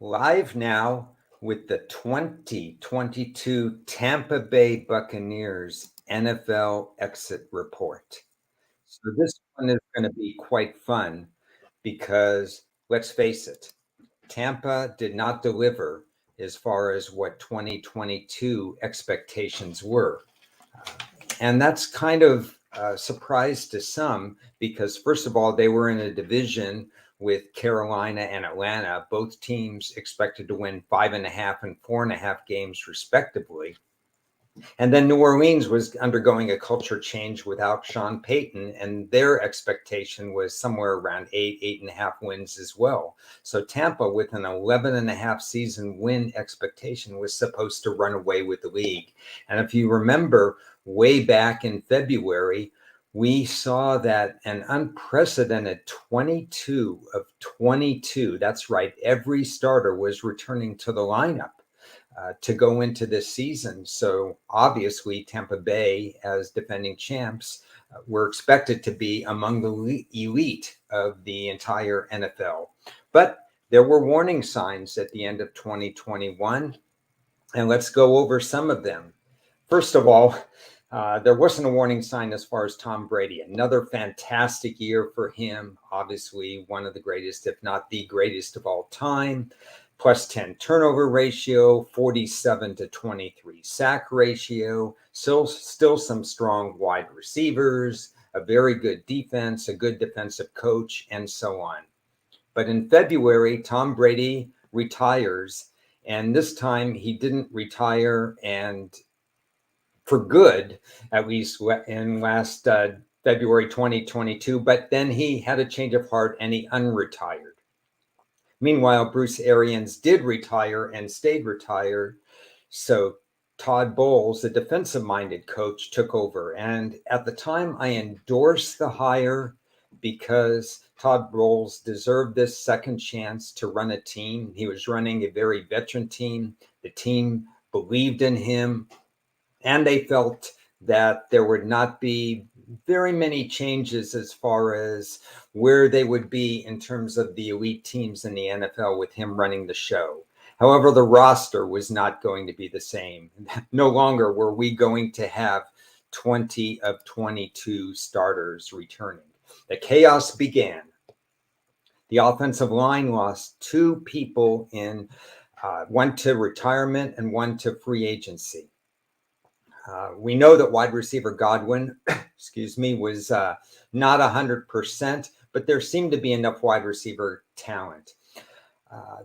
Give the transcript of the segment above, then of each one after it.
Live now with the 2022 Tampa Bay Buccaneers NFL exit report. So this one is going to be quite fun because let's face it, Tampa did not deliver as far as what 2022 expectations were. And that's kind of a surprise to some because, first of all, they were in a division with Carolina and Atlanta, both teams expected to win 5.5 and 4.5 games, respectively. And then New Orleans was undergoing a culture change without Sean Payton, and their expectation was somewhere around 8.5 wins as well. So Tampa, with an 11.5 season win expectation, was supposed to run away with the league. And if you remember, way back in February, we saw that an unprecedented 22 of 22, that's right, every starter was returning to the lineup to go into this season. So obviously, Tampa Bay, as defending champs, were expected to be among the elite of the entire NFL. But there were warning signs at the end of 2021, and let's go over some of them. First of all, there wasn't a warning sign as far as Tom Brady. Another fantastic year for him. Obviously, one of the greatest, if not the greatest of all time. Plus 10 turnover ratio, 47-23 sack ratio, still some strong wide receivers, a very good defense, a good defensive coach, and so on. But in February, Tom Brady retires, and this time he didn't retire and for good, at least in last February 2022, but then he had a change of heart and he unretired. Meanwhile, Bruce Arians did retire and stayed retired. So Todd Bowles, the defensive minded coach, took over. And at the time, I endorsed the hire because Todd Bowles deserved this second chance to run a team. He was running a very veteran team. The team believed in him, and they felt that there would not be very many changes as far as where they would be in terms of the elite teams in the NFL with him running the show. However, the roster was not going to be the same. No longer were we going to have 20 of 22 starters returning. The chaos began. The offensive line lost two people in one to retirement and one to free agency. We know that wide receiver Godwin, was not 100%, but there seemed to be enough wide receiver talent.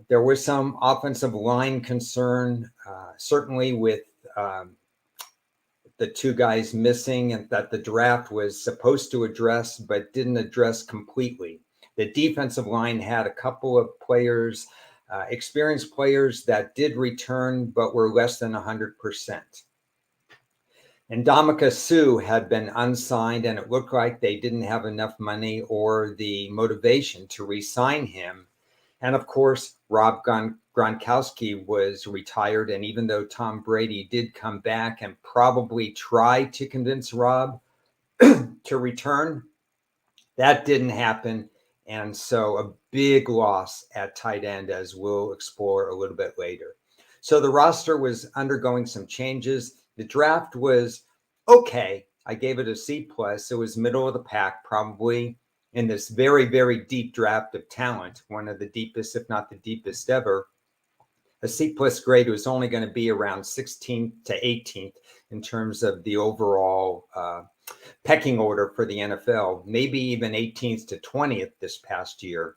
There was some offensive line concern, certainly with the two guys missing, and that the draft was supposed to address, but didn't address completely. The defensive line had a couple of players, experienced players that did return, but were less than 100%. And Ndamukong Suh had been unsigned, and it looked like they didn't have enough money or the motivation to re-sign him. And of course, Rob Gronkowski was retired. And even though Tom Brady did come back and probably try to convince Rob to return, that didn't happen. And so a big loss at tight end, as we'll explore a little bit later. So the roster was undergoing some changes. The draft was okay. I gave it a C+. It was middle of the pack, probably in this very, very deep draft of talent, one of the deepest, if not the deepest ever. A C+ grade was only going to be around 16th to 18th in terms of the overall pecking order for the NFL, maybe even 18th to 20th this past year.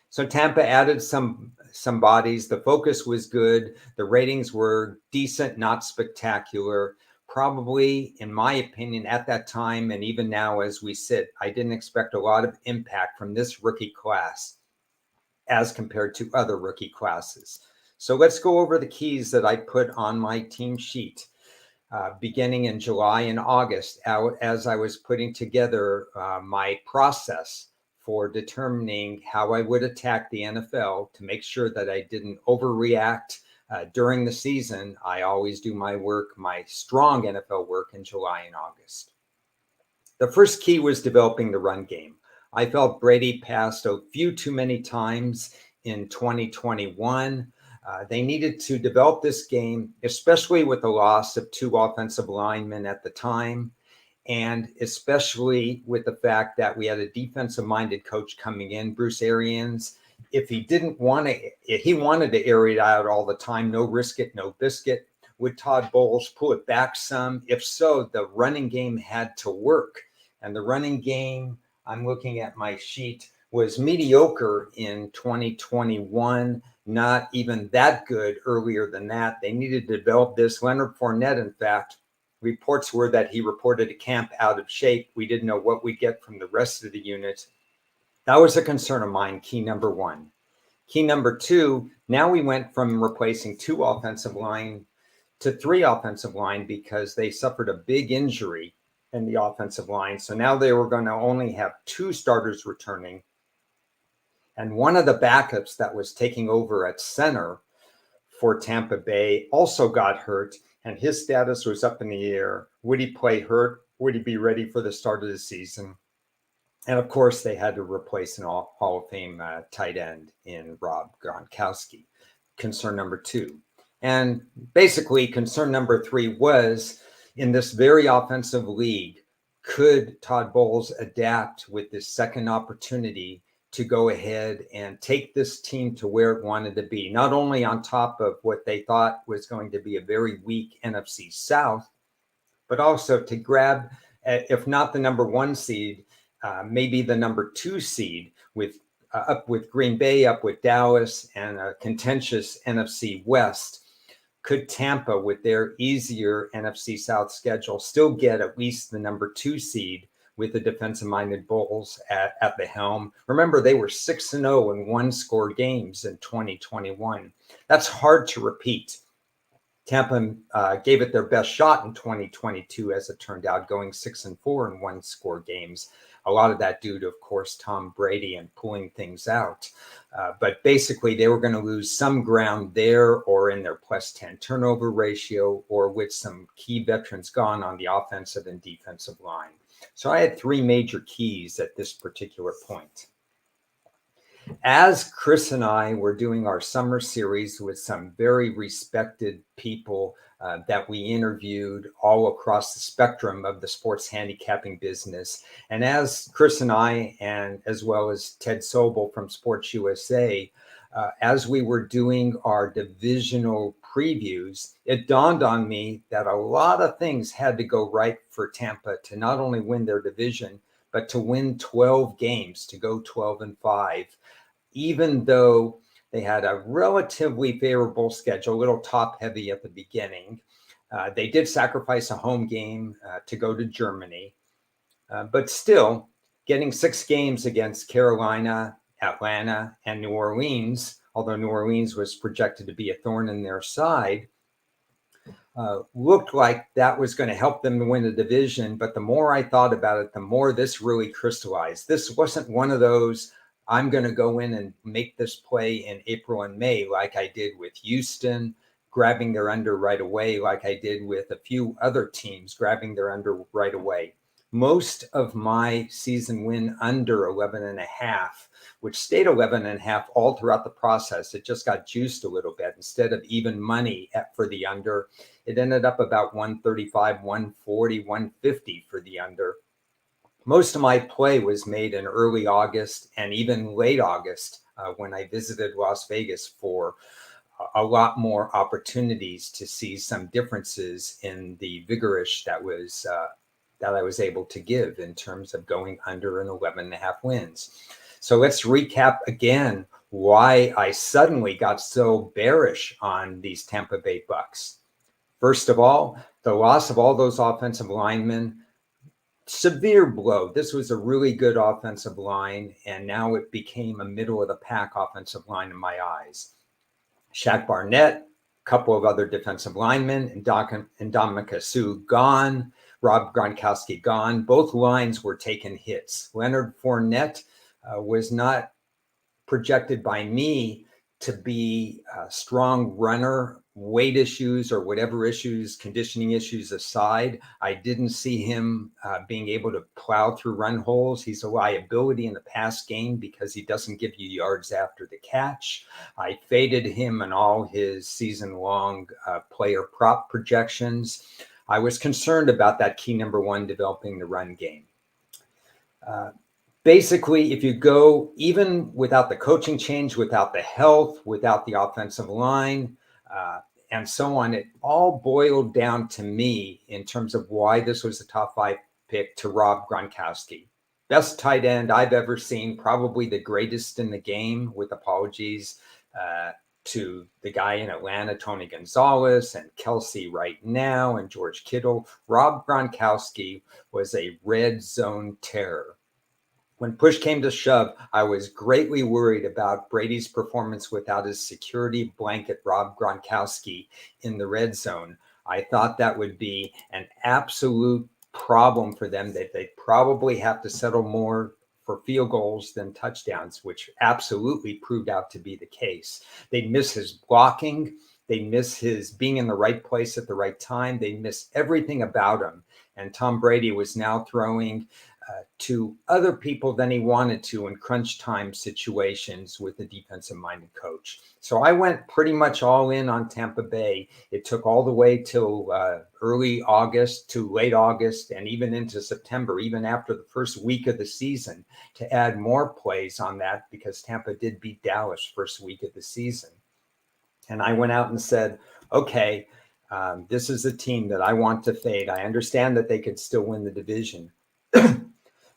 So Tampa added some bodies. The focus was good. The ratings were decent, not spectacular. Probably, in my opinion, at that time, and even now as we sit, I didn't expect a lot of impact from this rookie class as compared to other rookie classes. So let's go over the keys that I put on my team sheet beginning in July and August as I was putting together my process for determining how I would attack the NFL to make sure that I didn't overreact during the season. I always do my work, my strong NFL work, in July and August. The first key was developing the run game. I felt Brady passed a few too many times in 2021. They needed to develop this game, especially with the loss of two offensive linemen at the time, and especially with the fact that we had a defensive-minded coach coming in, Bruce Arians. If he didn't want to, if he wanted to air it out all the time, no risk it, no biscuit. Would Todd Bowles pull it back some? If so, the running game had to work. And the running game, I'm looking at my sheet, was mediocre in 2021, not even that good earlier than that. They needed to develop this. Leonard Fournette, in fact, reports were that he reported at camp out of shape. We didn't know what we'd get from the rest of the unit. That was a concern of mine, key number one. Key number two, now we went from replacing two offensive line to three offensive line because they suffered a big injury in the offensive line. So now they were going to only have two starters returning. And one of the backups that was taking over at center for Tampa Bay also got hurt, and his status was up in the air. Would he play hurt? Would he be ready for the start of the season? And of course, they had to replace an Hall of Fame tight end in Rob Gronkowski. Concern number two. And basically, concern number three was, in this very offensive league, could Todd Bowles adapt with this second opportunity to go ahead and take this team to where it wanted to be, not only on top of what they thought was going to be a very weak NFC South, but also to grab, if not the number one seed, maybe the number two seed with up with Green Bay, up with Dallas, and a contentious NFC West. Could Tampa, with their easier NFC South schedule, still get at least the number two seed with the defensive-minded Bulls at the helm? Remember, they were 6-0 in one-score games in 2021. That's hard to repeat. Tampa gave it their best shot in 2022, as it turned out, going 6-4 in one-score games. A lot of that due to, of course, Tom Brady and pulling things out. But basically, they were going to lose some ground there, or in their plus 10 turnover ratio, or with some key veterans gone on the offensive and defensive line. So I had three major keys at this particular point. As Chris and I were doing our summer series with some very respected people that we interviewed all across the spectrum of the sports handicapping business, and as Chris and I, and as well as Ted Sobel from Sports USA, as we were doing our divisional previews, it dawned on me that a lot of things had to go right for Tampa to not only win their division, but to win 12 games, to go 12-5. Even though they had a relatively favorable schedule, a little top heavy at the beginning. They did sacrifice a home game to go to Germany, but still getting 6 games against Carolina, Atlanta, and New Orleans, although New Orleans was projected to be a thorn in their side, looked like that was going to help them to win the division. But the more I thought about it, the more this really crystallized. This wasn't one of those, I'm going to go in and make this play in April and May like I did with Houston, grabbing their under right away, like I did with a few other teams, grabbing their under right away. Most of my season win under 11.5, which stayed 11.5 all throughout the process. It just got juiced a little bit. Instead of even money for the under, it ended up about 135, 140, 150 for the under. Most of my play was made in early August and even late August when I visited Las Vegas for a lot more opportunities to see some differences in the vigorish that I was able to give in terms of going under an 11.5 wins. So let's recap again why I suddenly got so bearish on these Tampa Bay Bucks. First of all, the loss of all those offensive linemen, severe blow. This was a really good offensive line, and now it became a middle of the pack offensive line in my eyes. Shaq Barnett, a couple of other defensive linemen, and Ndamukong Suh gone, Rob Gronkowski gone. Both lines were taking hits. Leonard Fournette was not projected by me to be a strong runner, weight issues or whatever issues, conditioning issues aside. I didn't see him being able to plow through run holes. He's a liability in the pass game because he doesn't give you yards after the catch. I faded him in all his season-long player prop projections. I was concerned about that key number one, developing the run game. Basically, if you go even without the coaching change, without the health, without the offensive line, and so on, it all boiled down to me in terms of why this was a top 5 pick to Rob Gronkowski. Best tight end I've ever seen, probably the greatest in the game, with apologies to the guy in Atlanta, Tony Gonzalez, and Kelsey right now, and George Kittle. Rob Gronkowski was a red zone terror. When push came to shove, I was greatly worried about Brady's performance without his security blanket, Rob Gronkowski, in the red zone. I thought that would be an absolute problem for them, that they'd probably have to settle more for field goals than touchdowns, which absolutely proved out to be the case. They'd miss his blocking. They'd miss his being in the right place at the right time. They'd miss everything about him. And Tom Brady was now throwing to other people than he wanted to in crunch time situations with a defensive minded coach. So I went pretty much all in on Tampa Bay. It took all the way till early August to late August and even into September, even after the first week of the season, to add more plays on that, because Tampa did beat Dallas first week of the season. And I went out and said, okay, this is a team that I want to fade. I understand that they could still win the division.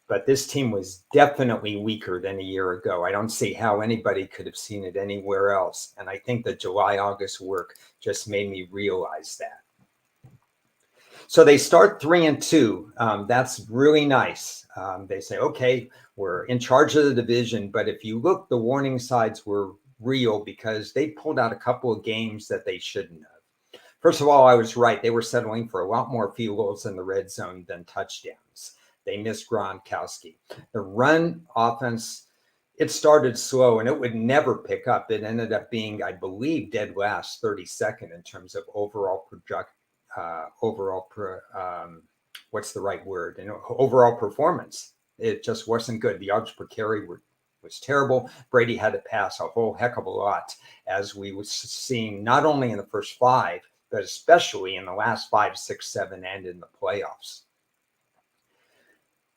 But this team was definitely weaker than a year ago. I don't see how anybody could have seen it anywhere else. And I think the July-August work just made me realize that. So they start 3-2. That's really nice. They say, okay, we're in charge of the division. But if you look, the warning signs were real because they pulled out a couple of games that they shouldn't have. First of all, I was right. They were settling for a lot more field goals in the red zone than touchdowns. They missed Gronkowski. The run offense, it started slow and it would never pick up. It ended up being, I believe, dead last, 32nd in terms of overall what's the right word? Overall performance. It just wasn't good. The yards per carry was terrible. Brady had to pass a whole heck of a lot, as we was seeing not only in the first 5, but especially in the last 5, 6, 7, and in the playoffs.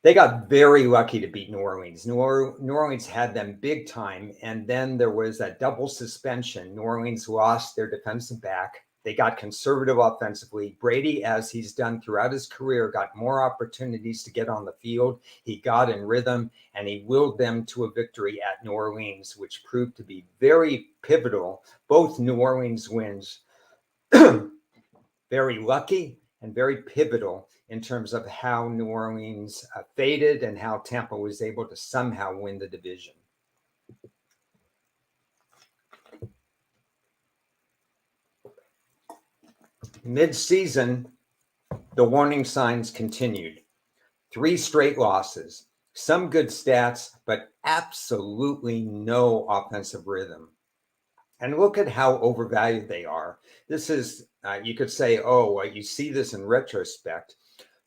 They got very lucky to beat New Orleans. New Orleans had them big time, and then there was that double suspension. New Orleans lost their defensive back. They got conservative offensively. Brady, as he's done throughout his career, got more opportunities to get on the field. He got in rhythm, and he willed them to a victory at New Orleans, which proved to be very pivotal. Both New Orleans wins, very lucky and very pivotal in terms of how New Orleans faded and how Tampa was able to somehow win the division. Mid-season, the warning signs continued. 3 straight losses, some good stats, but absolutely no offensive rhythm. And look at how overvalued they are. This is, you could say, oh, well, you see this in retrospect,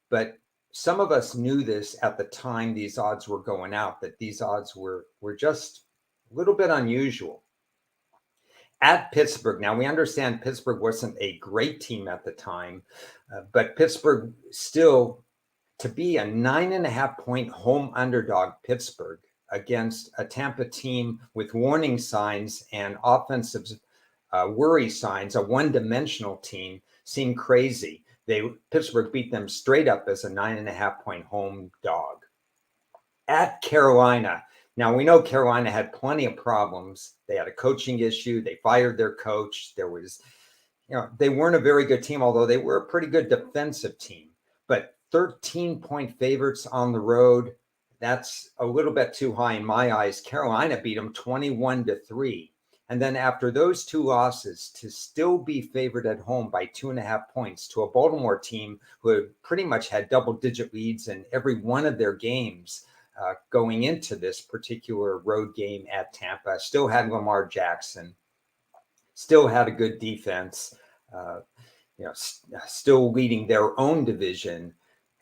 but some of us knew this at the time these odds were going out, that these odds were just a little bit unusual. At Pittsburgh, now we understand Pittsburgh wasn't a great team at the time, but Pittsburgh still, to be a 9.5-point home underdog, Pittsburgh, against a Tampa team with warning signs and offensive worry signs, a one-dimensional team, seemed crazy. Pittsburgh beat them straight up as a 9.5-point home dog. At Carolina, now we know Carolina had plenty of problems. They had a coaching issue. They fired their coach. There was, they weren't a very good team, although they were a pretty good defensive team. But 13-point favorites on the road, that's a little bit too high in my eyes. Carolina beat them 21-3. And then after those 2 losses, to still be favored at home by 2.5 points to a Baltimore team who had pretty much had double-digit leads in every one of their games going into this particular road game at Tampa, still had Lamar Jackson. still had a good defense, uh, still leading their own division.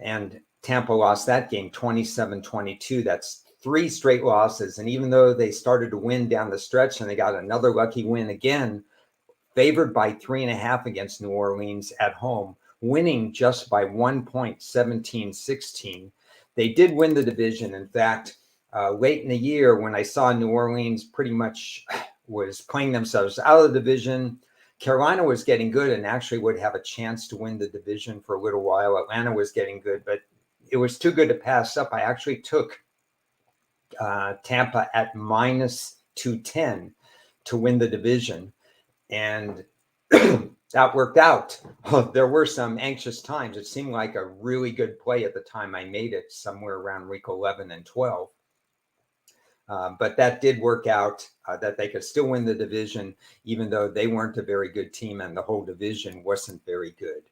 And Tampa lost that game 27-22. That's 3 straight losses. And even though they started to win down the stretch and they got another lucky win again, favored by 3.5 against New Orleans at home, winning just by 1 point, 17-16. They did win the division. In fact, late in the year, when I saw New Orleans pretty much was playing themselves out of the division, Carolina was getting good and actually would have a chance to win the division for a little while. Atlanta was getting good, but it was too good to pass up. I actually took Tampa at minus 210 to win the division. And that worked out. There were some anxious times. It seemed like a really good play at the time I made it, somewhere around week 11 and 12. But that did work out, that they could still win the division, even though they weren't a very good team and the whole division wasn't very good.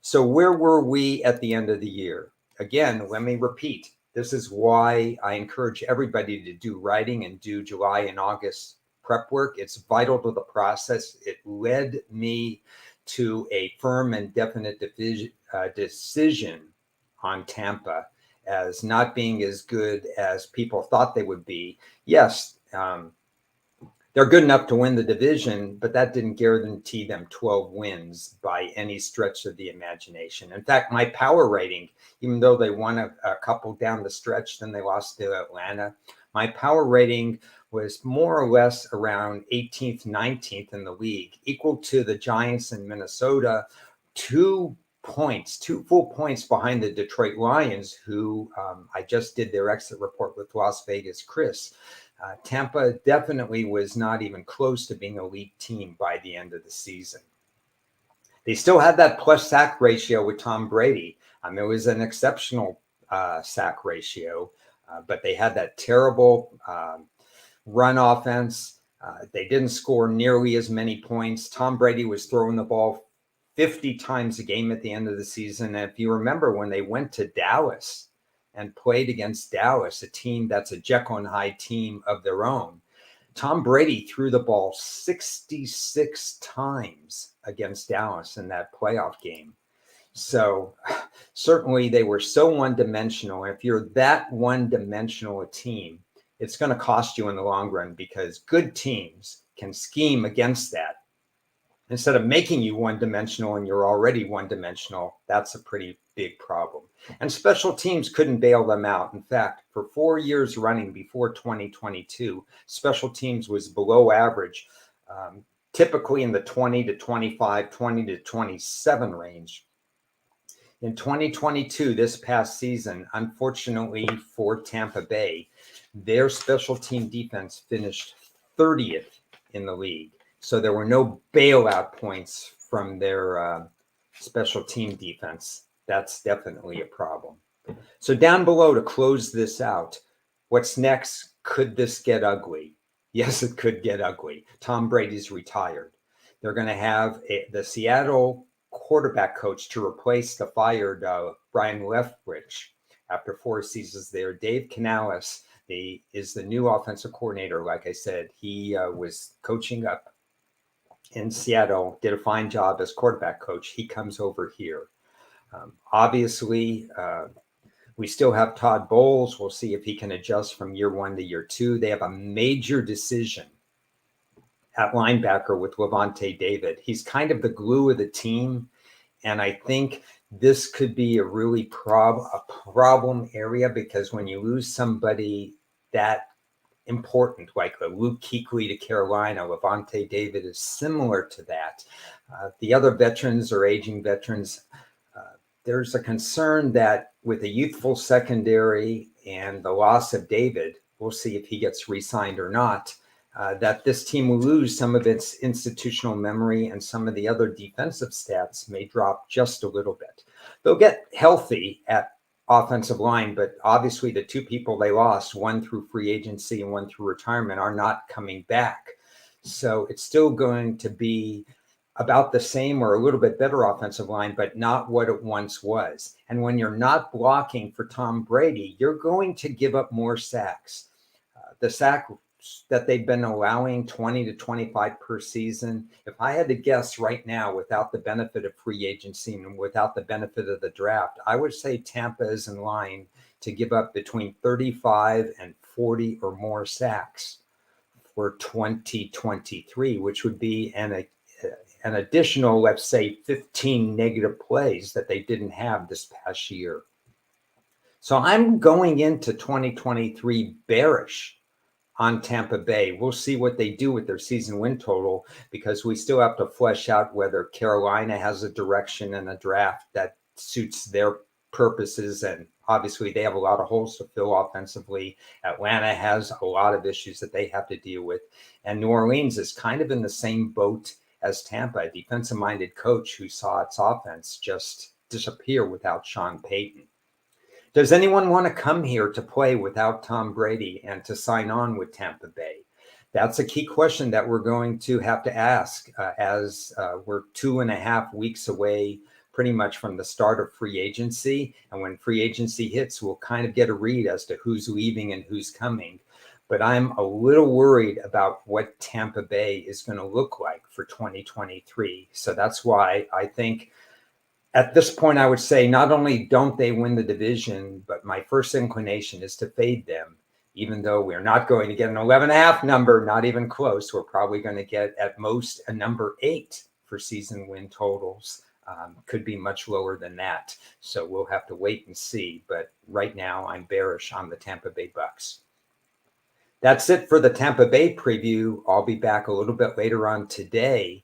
So where were we at the end of the year? Again, let me repeat. This is why I encourage everybody to do writing and do July and August prep work. It's vital to the process. It led me to a firm and definite decision on Tampa as not being as good as people thought they would be. Yes, they're good enough to win the division, but that didn't guarantee them 12 wins by any stretch of the imagination. In fact, my power rating, even though they won a couple down the stretch, then they lost to Atlanta, my power rating was more or less around 18th, 19th in the league, equal to the Giants in Minnesota, 2 full points behind the Detroit Lions, who I just did their exit report with Las Vegas Chris. Tampa definitely was not even close to being a elite team by the end of the season. They still had that plus sack ratio with Tom Brady. It was an exceptional sack ratio, but they had that terrible run offense. They didn't score nearly as many points. Tom Brady was throwing the ball 50 times a game at the end of the season. And if you remember when they went to Dallas and played against Dallas, a team that's a Jekyll and Hyde team of their own, Tom Brady threw the ball 66 times against Dallas in that playoff game. So certainly they were so one-dimensional. If you're that one-dimensional a team, it's going to cost you in the long run, because good teams can scheme against that. Instead of making you one-dimensional and you're already one-dimensional, that's a pretty big problem. And special teams couldn't bail them out. In fact, for 4 years running before 2022, special teams was below average, typically in the 20 to 25, 20 to 27 range. In 2022, this past season, unfortunately for Tampa Bay, their special team defense finished 30th in the league. So there were no bailout points from their special team defense. That's definitely a problem. So down below, to close this out, what's next? Could this get ugly? Yes, it could get ugly. Tom Brady's retired. They're going to have the Seattle quarterback coach to replace the fired Brian Leftwich after 4 seasons there. Dave Canales is the new offensive coordinator. Like I said, he was coaching up in Seattle, did a fine job as quarterback coach. He comes over here. Obviously, we still have Todd Bowles. We'll see if he can adjust from year 1 to year 2. They have a major decision at linebacker with Lavonte David. He's kind of the glue of the team. And I think this could be a really problem area, because when you lose somebody that important, like a Luke Kuechly to Carolina, Lavonte David is similar to that. The other veterans or aging veterans, there's a concern that with a youthful secondary and the loss of David, we'll see if he gets re-signed or not, that this team will lose some of its institutional memory, and some of the other defensive stats may drop just a little bit. They'll get healthy at offensive line, but obviously the 2 people they lost, one through free agency and one through retirement, are not coming back. So it's still going to be about the same or a little bit better offensive line, but not what it once was. And when you're not blocking for Tom Brady, you're going to give up more sacks. The sack that they've been allowing 20 to 25 per season. If I had to guess right now, without the benefit of free agency and without the benefit of the draft, I would say Tampa is in line to give up between 35 and 40 or more sacks for 2023, which would be an additional, let's say, 15 negative plays that they didn't have this past year. So I'm going into 2023 bearish on Tampa Bay. We'll see what they do with their season win total, because we still have to flesh out whether Carolina has a direction and a draft that suits their purposes. And obviously they have a lot of holes to fill offensively. Atlanta has a lot of issues that they have to deal with. And New Orleans is kind of in the same boat as Tampa, a defensive-minded coach who saw its offense just disappear without Sean Payton. Does anyone want to come here to play without Tom Brady and to sign on with Tampa Bay? That's a key question that we're going to have to ask as we're 2.5 weeks away pretty much from the start of free agency. And when free agency hits, we'll kind of get a read as to who's leaving and who's coming. But I'm a little worried about what Tampa Bay is going to look like for 2023. So that's why I think at this point, I would say not only don't they win the division, but my first inclination is to fade them, even though we're not going to get an 11.5 number, not even close. We're probably going to get at most a number 8 for season win totals. Could be much lower than that. So we'll have to wait and see. But right now, I'm bearish on the Tampa Bay Bucks. That's it for the Tampa Bay preview. I'll be back a little bit later on today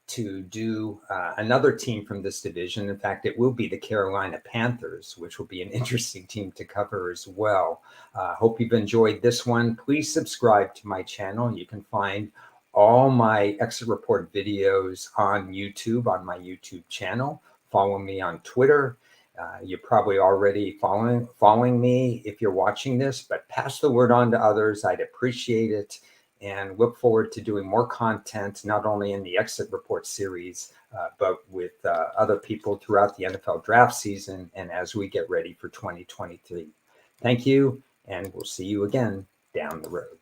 to do another team from this division. In fact, it will be the Carolina Panthers, which will be an interesting team to cover as well. Hope you've enjoyed this one. Please subscribe to my channel. You can find all my exit report videos on YouTube, on my YouTube channel. Follow me on Twitter. You're probably already following me if you're watching this, but pass the word on to others. I'd appreciate it, and look forward to doing more content, not only in the Exit Report series, but with other people throughout the NFL draft season and as we get ready for 2023. Thank you, and we'll see you again down the road.